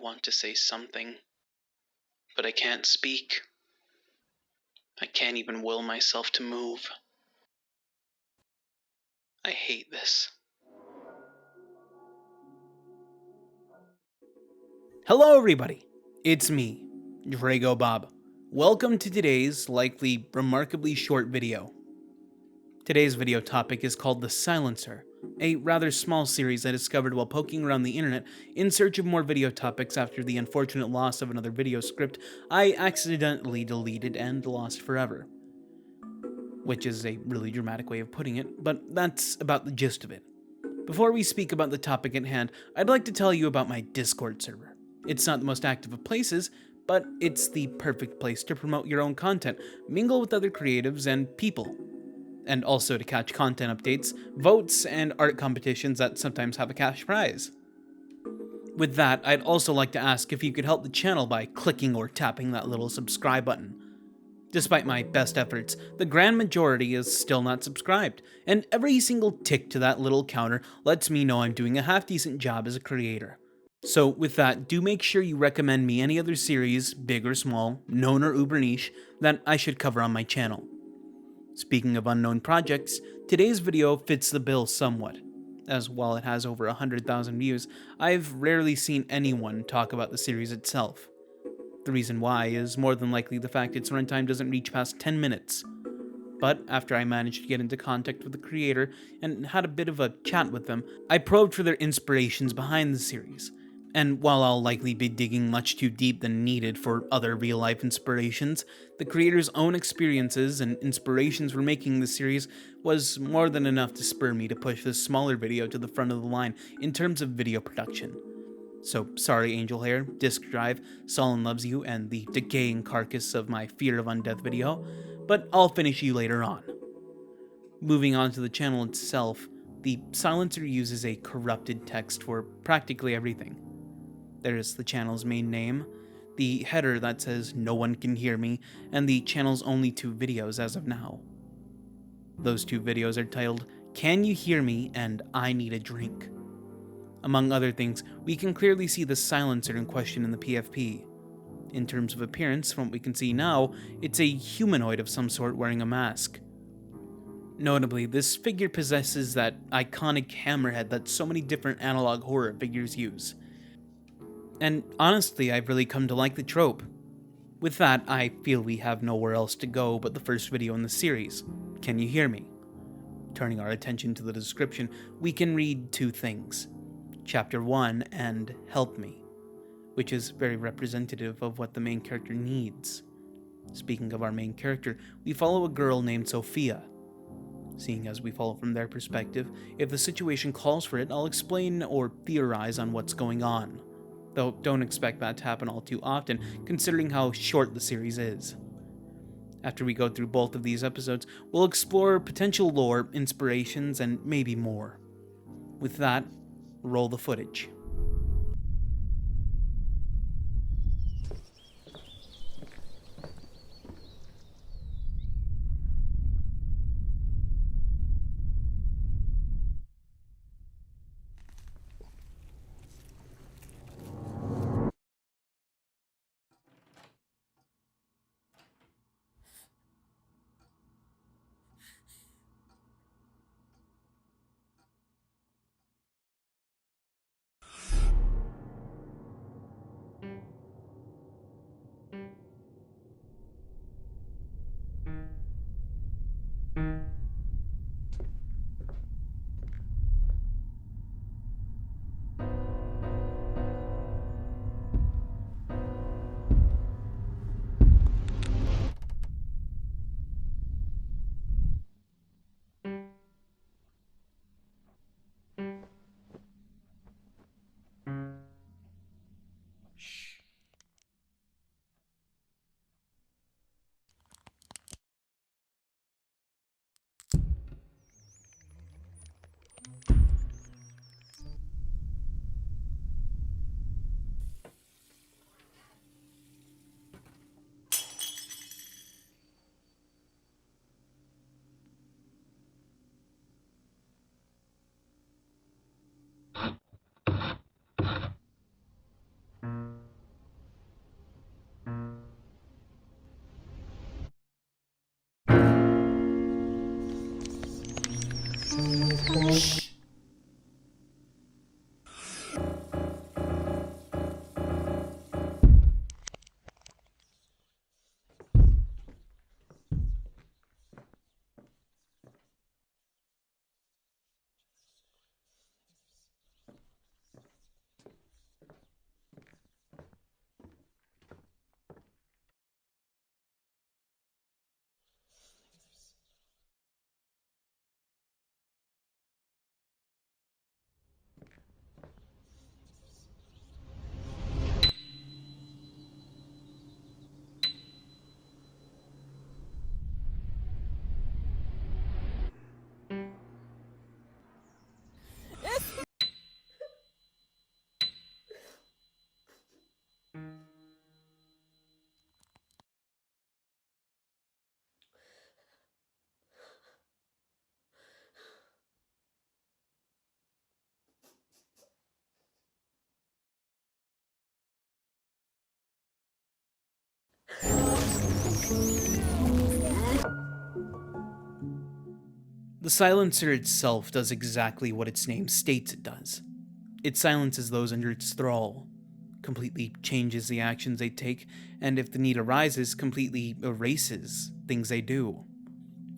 want to say something, but I can't speak. I can't even will myself to move. I hate this. Hello everybody, it's me, Dregobob. Welcome to today's likely remarkably short video. Today's video topic is called The Silencer, a rather small series I discovered while poking around the internet in search of more video topics after the unfortunate loss of another video script I accidentally deleted and lost forever. Which is a really dramatic way of putting it, but that's about the gist of it. Before we speak about the topic at hand, I'd like to tell you about my Discord server. It's not the most active of places, but it's the perfect place to promote your own content, mingle with other creatives and people, and also to catch content updates, votes, and art competitions that sometimes have a cash prize. With that, I'd also like to ask if you could help the channel by clicking or tapping that little subscribe button. Despite my best efforts, the grand majority is still not subscribed, and every single tick to that little counter lets me know I'm doing a half-decent job as a creator. So with that, do make sure you recommend me any other series, big or small, known or uber niche, that I should cover on my channel. Speaking of unknown projects, today's video fits the bill somewhat, as while it has over 100,000 views, I've rarely seen anyone talk about the series itself. The reason why is more than likely the fact its runtime doesn't reach past 10 minutes. But after I managed to get into contact with the creator and had a bit of a chat with them, I probed for their inspirations behind the series. And while I'll likely be digging much too deep than needed for other real-life inspirations, the creator's own experiences and inspirations for making the series was more than enough to spur me to push this smaller video to the front of the line in terms of video production. So sorry Angel Hair, Disk Drive, Solon Loves You, and the decaying carcass of my Fear of Undeath video, but I'll finish you later on. Moving on to the channel itself, the Silencer uses a corrupted text for practically everything. There's the channel's main name, the header that says "No one can hear me," and the channel's only 2 videos as of now. Those 2 videos are titled "Can You Hear Me?" and "I Need a Drink." Among other things, we can clearly see the silencer in question in the PFP. In terms of appearance, from what we can see now, it's a humanoid of some sort wearing a mask. Notably, this figure possesses that iconic hammerhead that so many different analog horror figures use. And honestly, I've really come to like the trope. With that, I feel we have nowhere else to go but the first video in the series, Can You Hear Me? Turning our attention to the description, we can read 2 things. Chapter 1 and Help Me, which is very representative of what the main character needs. Speaking of our main character, we follow a girl named Sophia. Seeing as we follow from their perspective, if the situation calls for it, I'll explain or theorize on what's going on. Though don't expect that to happen all too often, considering how short the series is. After we go through both of these episodes, we'll explore potential lore, inspirations, and maybe more. With that, roll the footage. The silencer itself does exactly what its name states it does. It silences those under its thrall, completely changes the actions they take, and if the need arises, completely erases things they do.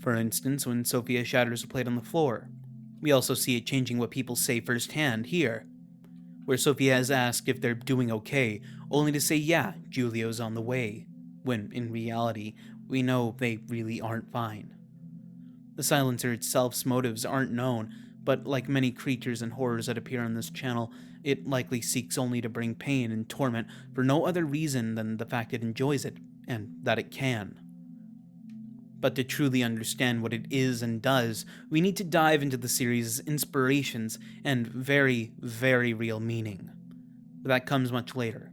For instance, when Sophia shatters a plate on the floor, we also see it changing what people say firsthand here, where Sophia is asked if they're doing okay, only to say, yeah, Giulio's on the way, when in reality, we know they really aren't fine. The silencer itself's motives aren't known, but like many creatures and horrors that appear on this channel, it likely seeks only to bring pain and torment for no other reason than the fact it enjoys it, and that it can. But to truly understand what it is and does, we need to dive into the series' inspirations and very, very real meaning. But that comes much later.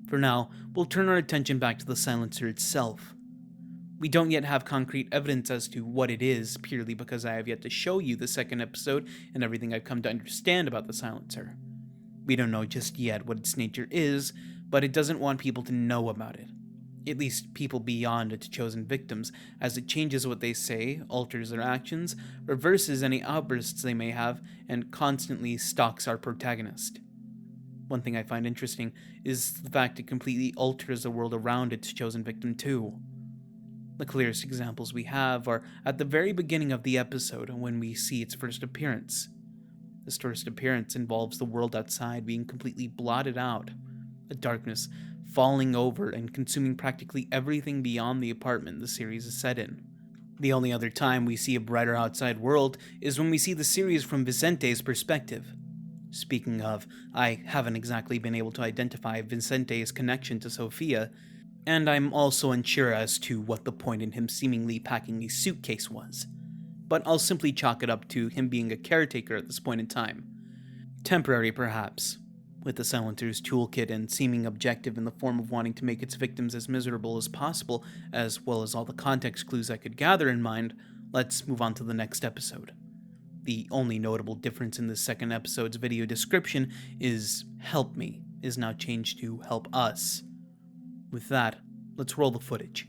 For now, we'll turn our attention back to the silencer itself. We don't yet have concrete evidence as to what it is, purely because I have yet to show you the second episode and everything I've come to understand about the silencer. We don't know just yet what its nature is, but it doesn't want people to know about it. At least people beyond its chosen victims, as it changes what they say, alters their actions, reverses any outbursts they may have, and constantly stalks our protagonist. One thing I find interesting is the fact it completely alters the world around its chosen victim too. The clearest examples we have are at the very beginning of the episode when we see its first appearance. This first appearance involves the world outside being completely blotted out, a darkness falling over and consuming practically everything beyond the apartment the series is set in. The only other time we see a brighter outside world is when we see the series from Vicente's perspective. Speaking of, I haven't exactly been able to identify Vicente's connection to Sophia, and I'm also unsure as to what the point in him seemingly packing a suitcase was. But I'll simply chalk it up to him being a caretaker at this point in time. Temporary, perhaps, with the silencer's toolkit and seeming objective in the form of wanting to make its victims as miserable as possible, as well as all the context clues I could gather in mind. Let's move on to the next episode. The only notable difference in this second episode's video description is "Help Me" is now changed to "Help Us." With that, let's roll the footage.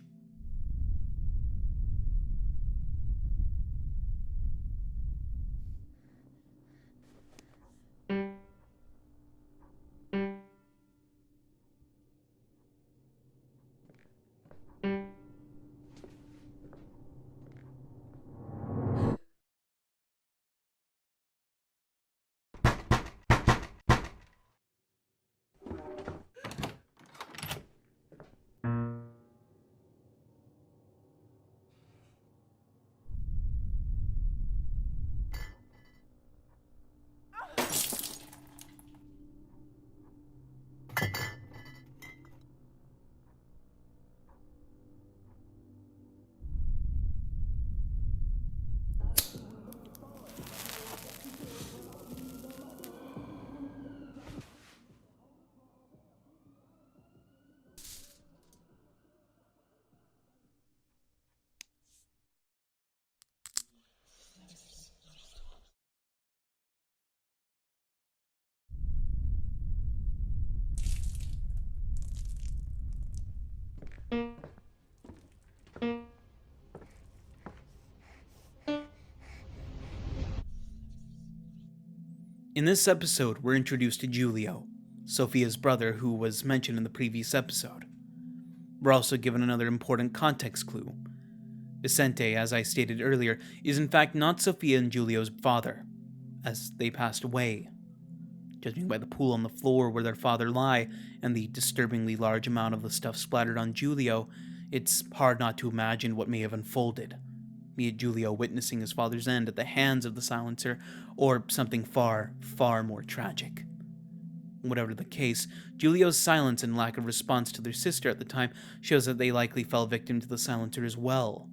In this episode, we're introduced to Giulio, Sophia's brother who was mentioned in the previous episode. We're also given another important context clue. Vicente, as I stated earlier, is in fact not Sophia and Giulio's father, as they passed away. Judging by the pool on the floor where their father lie and the disturbingly large amount of the stuff splattered on Giulio, it's hard not to imagine what may have unfolded. Be it Giulio witnessing his father's end at the hands of the silencer, or something far, far more tragic. Whatever the case, Giulio's silence and lack of response to their sister at the time shows that they likely fell victim to the silencer as well.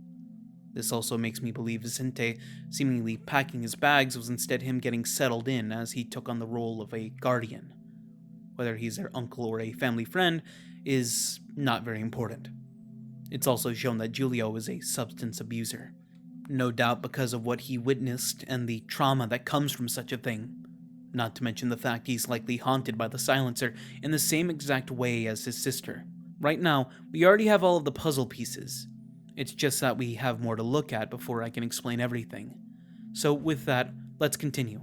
This also makes me believe Vicente seemingly packing his bags was instead him getting settled in as he took on the role of a guardian. Whether he's their uncle or a family friend is not very important. It's also shown that Giulio is a substance abuser. No doubt because of what he witnessed and the trauma that comes from such a thing. Not to mention the fact he's likely haunted by the silencer in the same exact way as his sister, Right now, we already have all of the puzzle pieces. It's just that we have more to look at before I can explain everything. So with that, let's continue.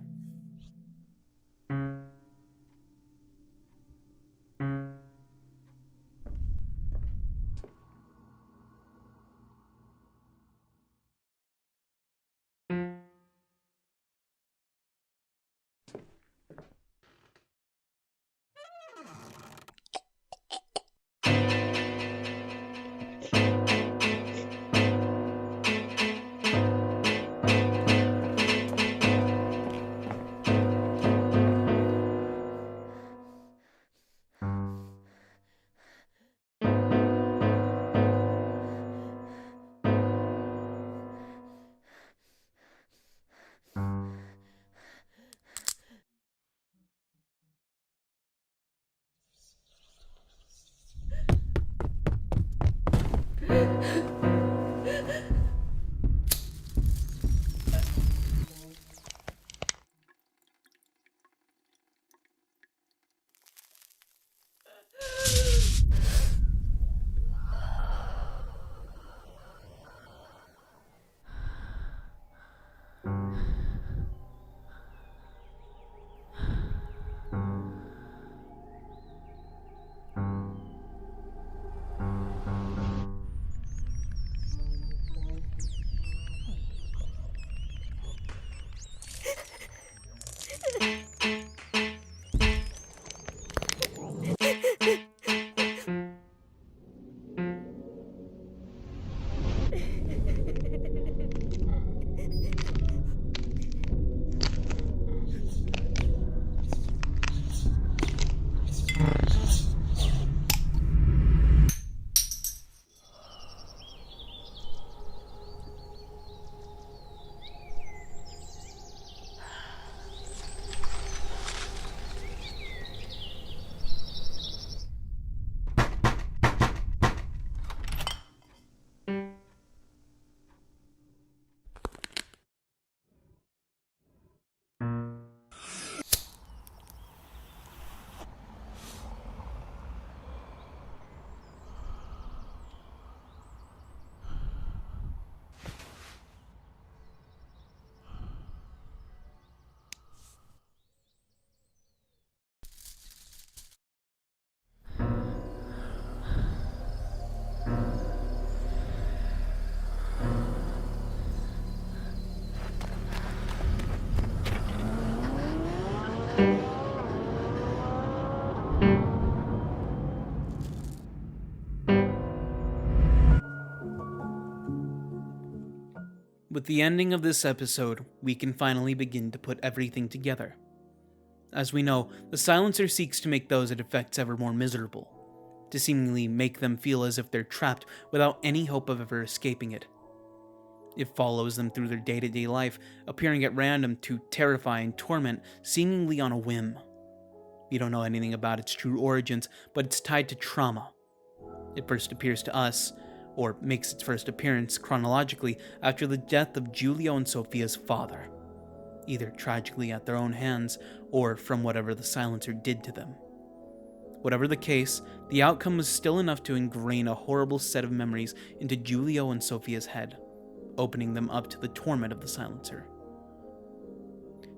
With the ending of this episode, we can finally begin to put everything together. As we know, the silencer seeks to make those it affects ever more miserable, to seemingly make them feel as if they're trapped without any hope of ever escaping it. It follows them through their day-to-day life, appearing at random to terrify and torment, seemingly on a whim. We don't know anything about its true origins, but it's tied to trauma. It first appears to us, or makes its first appearance chronologically after the death of Giulio and Sophia's father, either tragically at their own hands or from whatever the silencer did to them. Whatever the case, the outcome was still enough to ingrain a horrible set of memories into Giulio and Sophia's head, opening them up to the torment of the silencer.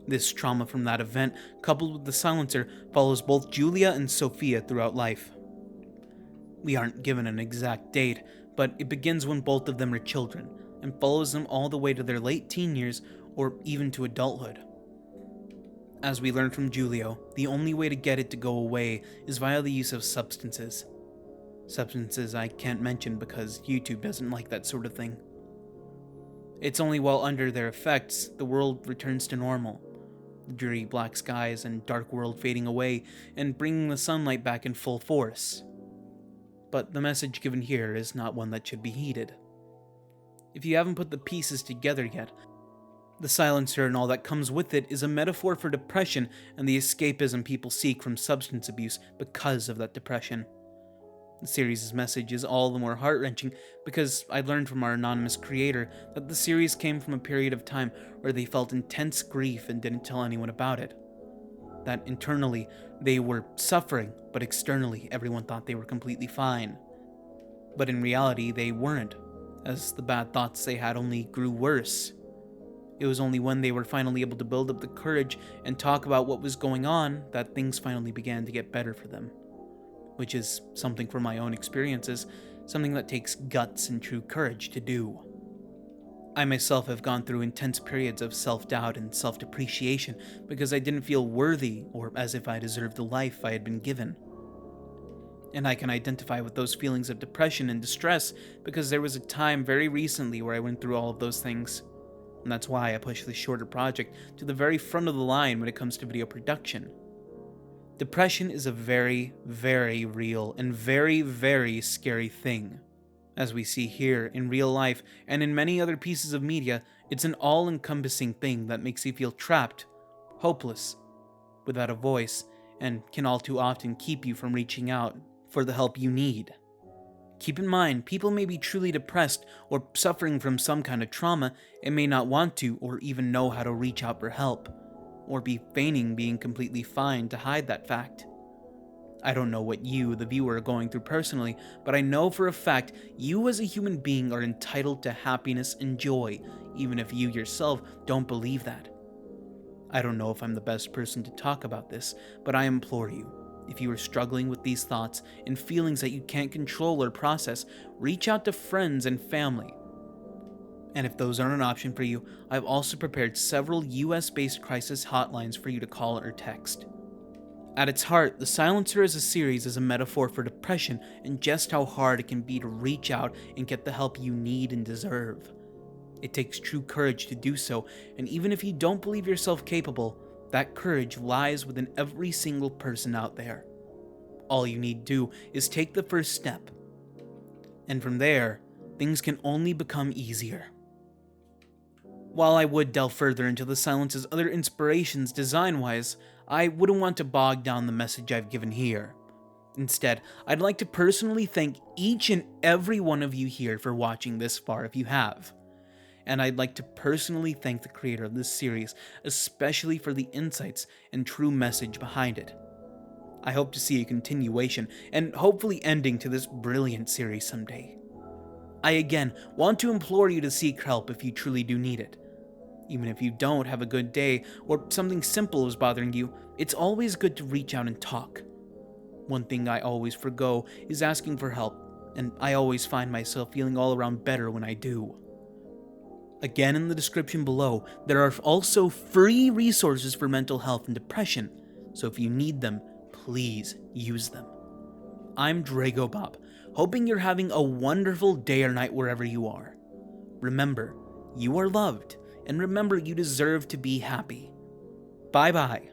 This trauma from that event, coupled with the silencer, follows both Giulia and Sophia throughout life. We aren't given an exact date, but it begins when both of them are children, and follows them all the way to their late teen years or even to adulthood. As we learned from Giulio, the only way to get it to go away is via the use of substances. Substances I can't mention because YouTube doesn't like that sort of thing. It's only while under their effects the world returns to normal, the dreary black skies and dark world fading away and bringing the sunlight back in full force. But the message given here is not one that should be heeded. If you haven't put the pieces together yet, the silencer and all that comes with it is a metaphor for depression and the escapism people seek from substance abuse because of that depression. The series' message is all the more heart-wrenching because I learned from our anonymous creator that the series came from a period of time where they felt intense grief and didn't tell anyone about it. That internally they were suffering, but externally everyone thought they were completely fine. But in reality, they weren't, as the bad thoughts they had only grew worse. It was only when they were finally able to build up the courage and talk about what was going on that things finally began to get better for them. Which is something from my own experiences, something that takes guts and true courage to do. I myself have gone through intense periods of self-doubt and self-depreciation because I didn't feel worthy or as if I deserved the life I had been given. And I can identify with those feelings of depression and distress because there was a time very recently where I went through all of those things. And that's why I pushed this shorter project to the very front of the line when it comes to video production. Depression is a very, very real and very, very scary thing. As we see here in real life and in many other pieces of media, it's an all-encompassing thing that makes you feel trapped, hopeless, without a voice, and can all too often keep you from reaching out for the help you need. Keep in mind, people may be truly depressed or suffering from some kind of trauma and may not want to or even know how to reach out for help, or be feigning being completely fine to hide that fact. I don't know what you, the viewer, are going through personally, but I know for a fact you as a human being are entitled to happiness and joy, even if you yourself don't believe that. I don't know if I'm the best person to talk about this, but I implore you, if you are struggling with these thoughts and feelings that you can't control or process, reach out to friends and family. And if those aren't an option for you, I've also prepared several US-based crisis hotlines for you to call or text. At its heart, The Silencer as a series is a metaphor for depression and just how hard it can be to reach out and get the help you need and deserve. It takes true courage to do so, and even if you don't believe yourself capable, that courage lies within every single person out there. All you need to do is take the first step. And from there, things can only become easier. While I would delve further into The Silence's other inspirations design-wise, I wouldn't want to bog down the message I've given here. Instead, I'd like to personally thank each and every one of you here for watching this far if you have. And I'd like to personally thank the creator of this series, especially for the insights and true message behind it. I hope to see a continuation and hopefully ending to this brilliant series someday. I again want to implore you to seek help if you truly do need it. Even if you don't have a good day or something simple is bothering you, it's always good to reach out and talk. One thing I always forgo is asking for help, and I always find myself feeling all around better when I do. Again, in the description below, there are also free resources for mental health and depression, so if you need them, please use them. I'm Dregobob, hoping you're having a wonderful day or night wherever you are. Remember, you are loved, and remember you deserve to be happy. Bye-bye.